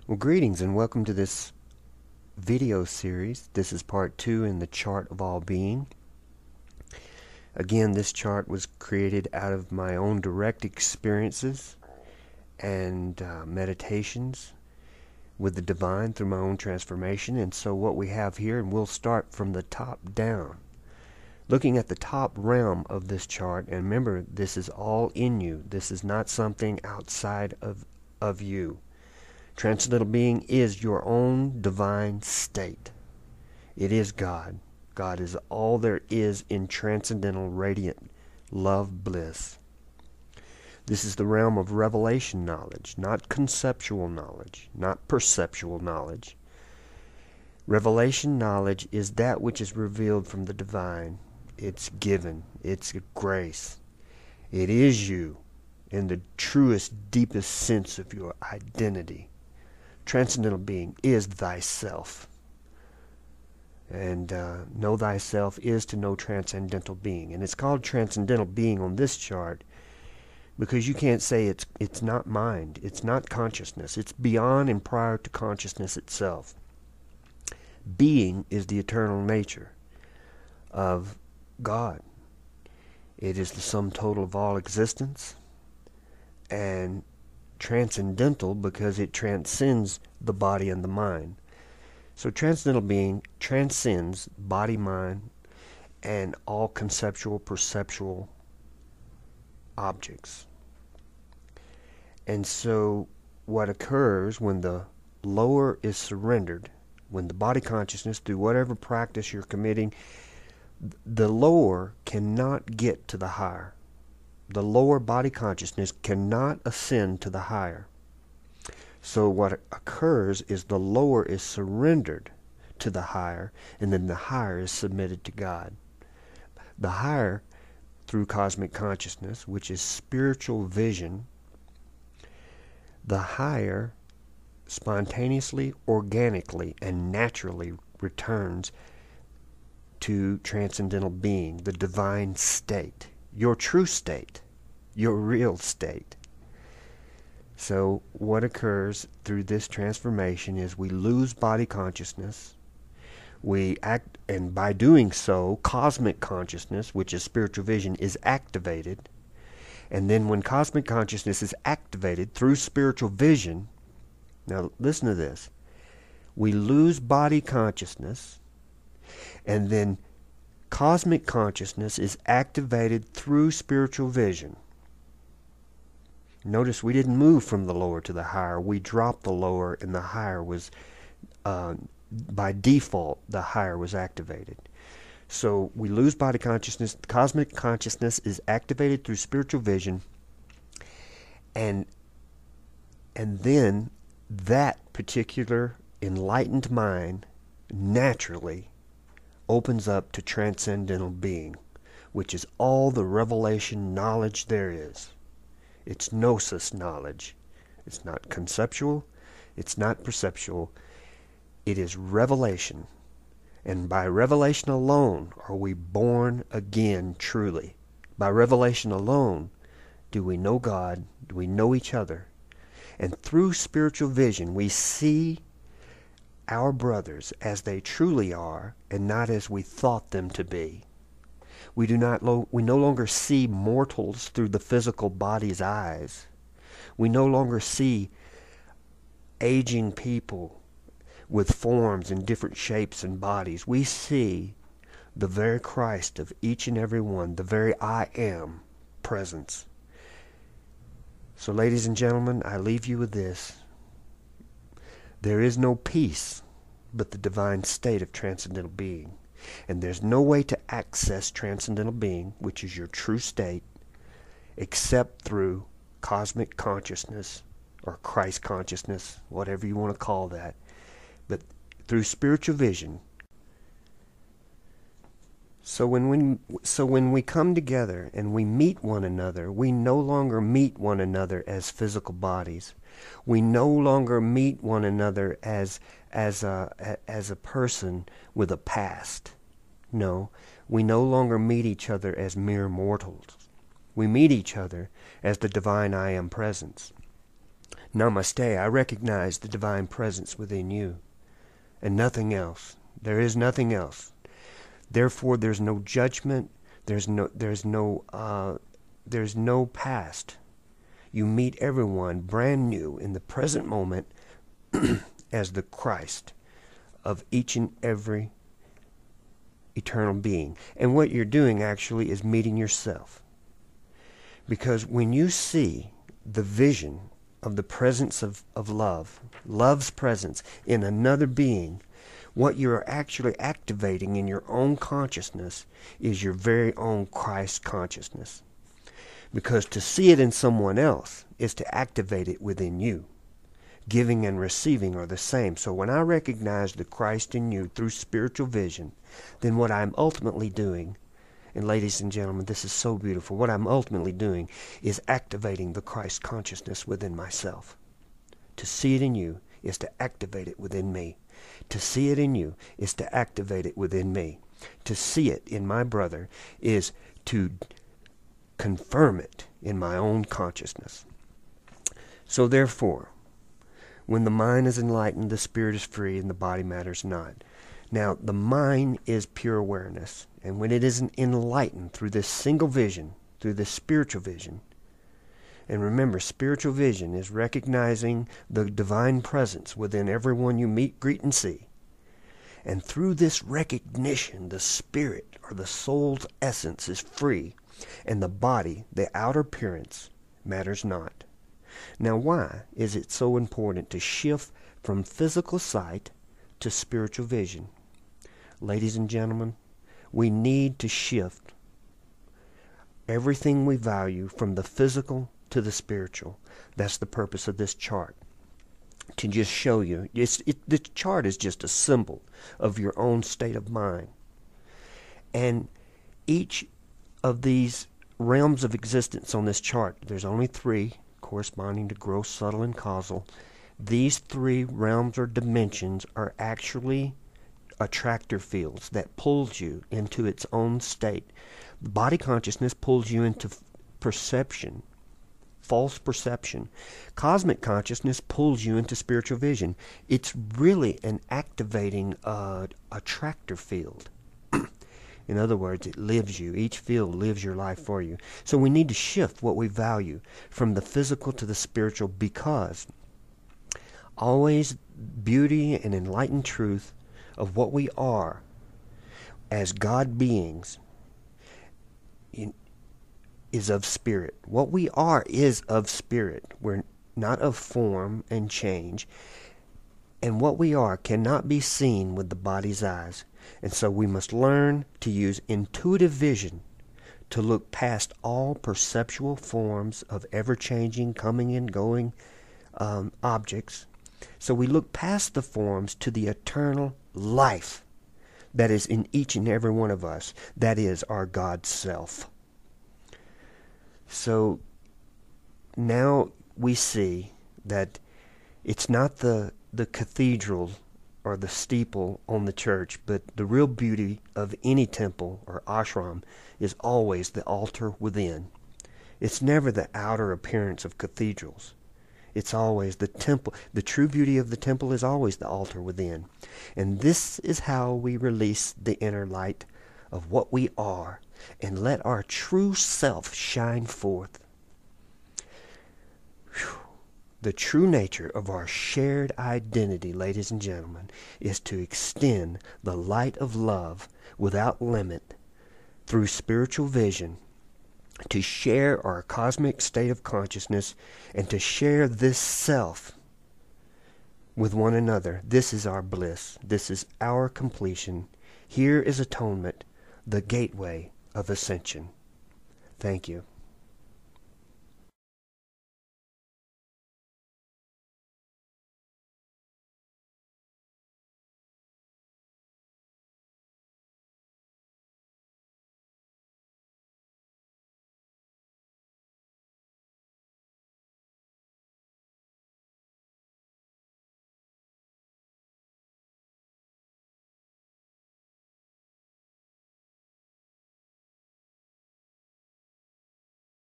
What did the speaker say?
Well, greetings and welcome to this video series. This is part 2 in the chart of all being. Again, this chart was created out of my own direct experiences and meditations with the divine through my own transformation. And so what we have here, and we'll start from the top down, looking at the top realm of this chart. And remember, this is all in you. This is not something outside of you. Transcendental being is your own divine state. It is God. God is all there is in transcendental radiant love bliss. This is the realm of revelation knowledge, not conceptual knowledge, not perceptual knowledge. Revelation knowledge is that which is revealed from the divine. It's given. It's grace. It is you in the truest, deepest sense of your identity. Transcendental being is thyself. And know thyself is to know transcendental being. And it's called transcendental being on this chart because you can't say it's not mind. It's not consciousness. It's beyond and prior to consciousness itself. Being is the eternal nature of God. It is the sum total of all existence, and transcendental because it transcends the body and the mind. So transcendental being transcends body, mind, and all conceptual, perceptual objects. And so what occurs when the lower is surrendered, when the body consciousness, through whatever practice you're committing, the lower cannot get to the higher. The lower body consciousness cannot ascend to the higher. So what occurs is the lower is surrendered to the higher, and then the higher is submitted to God. The higher, through cosmic consciousness, which is spiritual vision, the higher spontaneously, organically, and naturally returns to transcendental being, the divine state. Your true state, your real state. So what occurs through this transformation is we lose body consciousness. We act, and by doing so, cosmic consciousness, which is spiritual vision, is activated. And then when cosmic consciousness is activated through spiritual vision, now listen to this, we lose body consciousness, and then cosmic consciousness is activated through spiritual vision. Notice we didn't move from the lower to the higher. We dropped the lower, and the higher was, by default, the higher was activated. So we lose body consciousness. Cosmic consciousness is activated through spiritual vision, and then that particular enlightened mind naturally opens up to transcendental being, which is all the revelation knowledge there is. It's gnosis knowledge. It's not conceptual. It's not perceptual. It is revelation. And by revelation alone are we born again truly. By revelation alone do we know God, do we know each other. And through spiritual vision we see our brothers as they truly are, and not as we thought them to be. We no longer see mortals through the physical body's eyes. We no longer see aging people with forms in different shapes and bodies. We see the very Christ of each and every one, the very I am presence. So ladies and gentlemen, I leave you with this. There is no peace but the divine state of transcendental being. And there's no way to access transcendental being, which is your true state, except through cosmic consciousness or Christ consciousness, whatever you want to call that. But through spiritual vision. So when we come together and we meet one another, we no longer meet one another as physical bodies. We no longer meet one another as a person with a past. No, we no longer meet each other as mere mortals. We meet each other as the divine I am presence. Namaste, I recognize the divine presence within you, and nothing else. There is nothing else. Therefore, there's no judgment. There's no past. You meet everyone brand new in the present moment as the Christ of each and every eternal being. And what you're doing actually is meeting yourself. Because when you see the vision of the presence of love, love's presence in another being, what you're actually activating in your own consciousness is your very own Christ consciousness. Because to see it in someone else is to activate it within you. Giving and receiving are the same. So when I recognize the Christ in you through spiritual vision, then what I'm ultimately doing, and ladies and gentlemen, this is so beautiful, what I'm ultimately doing is activating the Christ consciousness within myself. To see it in you is to activate it within me. To see it in you is to activate it within me. To see it in my brother is to confirm it in my own consciousness. So therefore, when the mind is enlightened, the spirit is free, and the body matters not. Now, the mind is pure awareness, and when it isn't enlightened through this single vision, through this spiritual vision, and remember, spiritual vision is recognizing the divine presence within everyone you meet, greet, and see. And through this recognition, the spirit or the soul's essence is free, and the body, the outer appearance, matters not. Now, why is it so important to shift from physical sight to spiritual vision? Ladies and gentlemen, we need to shift everything we value from the physical to the spiritual. That's the purpose of this chart. To just show you, the chart is just a symbol of your own state of mind. And each of these realms of existence on this chart, there's only three, corresponding to gross, subtle, and causal. These three realms or dimensions are actually attractor fields that pulls you into its own state. Body consciousness pulls you into perception, false perception. Cosmic consciousness pulls you into spiritual vision. It's really an activating attractor field. In other words, it lives you. Each field lives your life for you. So we need to shift what we value from the physical to the spiritual, because always beauty and enlightened truth of what we are as God beings is of spirit. What we are is of spirit. We're not of form and change. And what we are cannot be seen with the body's eyes. And so we must learn to use intuitive vision to look past all perceptual forms of ever-changing, coming and going objects. So we look past the forms to the eternal life that is in each and every one of us. That is our God self. So now we see that it's not the cathedral or the steeple on the church, but the real beauty of any temple or ashram is always the altar within. It's never the outer appearance of cathedrals. It's always the temple. The true beauty of the temple is always the altar within. And this is how we release the inner light of what we are and let our true self shine forth. Whew. The true nature of our shared identity, ladies and gentlemen, is to extend the light of love without limit through spiritual vision, to share our cosmic state of consciousness, and to share this self with one another. This is our bliss. This is our completion. Here is atonement, the gateway of ascension. Thank you.